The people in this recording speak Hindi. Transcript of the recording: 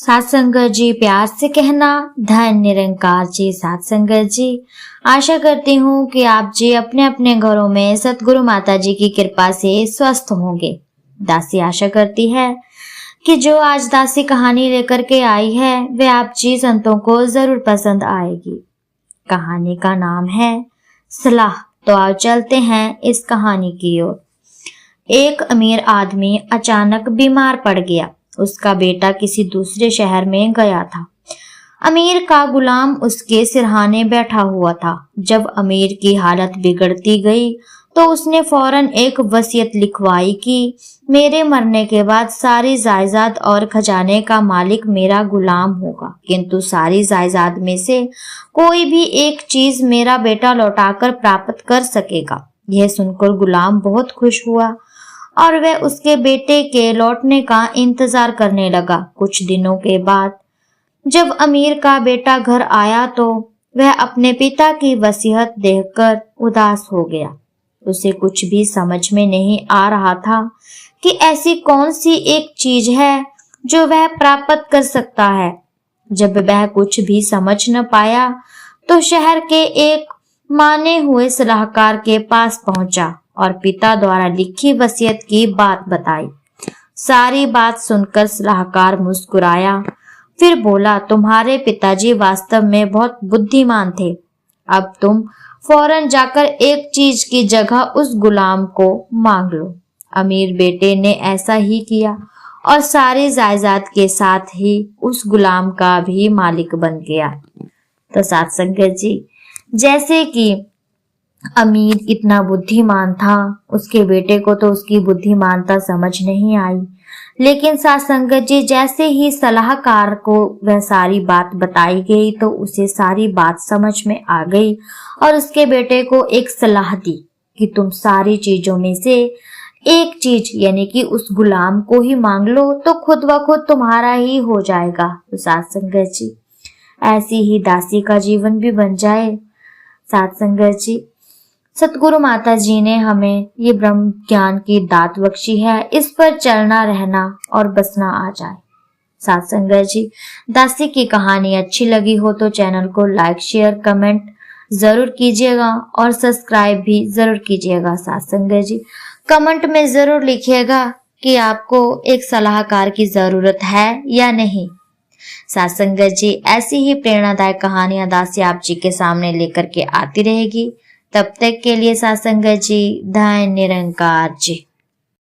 साथ संगत जी प्यार से कहना, धन निरंकार जी। साथ संगत जी आशा करती हूँ कि आप जी अपने अपने घरों में सतगुरु माता जी की कृपा से स्वस्थ होंगे। दासी आशा करती है कि जो आज दासी कहानी लेकर के आई है वे आप जी संतों को जरूर पसंद आएगी। कहानी का नाम है सलाह। तो आओ चलते हैं इस कहानी की ओर। एक अमीर आदमी अचानक बीमार पड़ गया। उसका बेटा किसी दूसरे शहर में गया था। अमीर का गुलाम उसके सिरहाने बैठा हुआ था। जब अमीर की हालत बिगड़ती गई तो उसने फौरन एक वसीयत लिखवाई कि मेरे मरने के बाद सारी जायदाद और खजाने का मालिक मेरा गुलाम होगा, किंतु सारी जायदाद में से कोई भी एक चीज मेरा बेटा लौटाकर प्राप्त कर सकेगा। यह सुनकर गुलाम बहुत खुश हुआ और वह उसके बेटे के लौटने का इंतजार करने लगा। कुछ दिनों के बाद जब अमीर का बेटा घर आया तो वह अपने पिता की वसीयत देखकर उदास हो गया। उसे कुछ भी समझ में नहीं आ रहा था कि ऐसी कौन सी एक चीज है जो वह प्राप्त कर सकता है। जब वह कुछ भी समझ न पाया तो शहर के एक माने हुए सलाहकार के पास पहुंचा और पिता द्वारा लिखी वसीयत की बात बताई। सारी बात सुनकर सलाहकार मुस्कुराया, फिर बोला, तुम्हारे पिताजी वास्तव में बहुत बुद्धिमान थे। अब तुम फौरन जाकर एक चीज की जगह उस गुलाम को मांग लो। अमीर बेटे ने ऐसा ही किया और सारी जायदाद के साथ ही उस गुलाम का भी मालिक बन गया। तो साथ संगत जी, जैसे कि अमीर इतना बुद्धिमान था, उसके बेटे को तो उसकी बुद्धिमानता समझ नहीं आई, लेकिन साथ संगत जी जैसे ही सलाहकार को वह सारी बात बताई गई तो उसे सारी बात समझ में आ गई और उसके बेटे को एक सलाह दी कि तुम सारी चीजों में से एक चीज यानी कि उस गुलाम को ही मांग लो तो खुद ब खुद तुम्हारा ही हो जाएगा। तो साथ संगत जी ऐसी ही दासी का जीवन भी बन जाए। साथ संगत जी सतगुरु माता जी ने हमें ये ब्रह्म ज्ञान की दात बख्शी है, इस पर चलना रहना और बसना आ जाए। साथ संगत जी दासी की कहानी अच्छी लगी हो तो चैनल को लाइक शेयर कमेंट जरूर कीजिएगा और सब्सक्राइब भी जरूर कीजिएगा। साथ संगत जी कमेंट में जरूर लिखिएगा कि आपको एक सलाहकार की जरूरत है या नहीं। साथ संगत जी ऐसी ही प्रेरणादायक कहानियां दासी आप जी के सामने लेकर के आती रहेगी। तब तक के लिए साथ संगत जी धन निरंकार जी।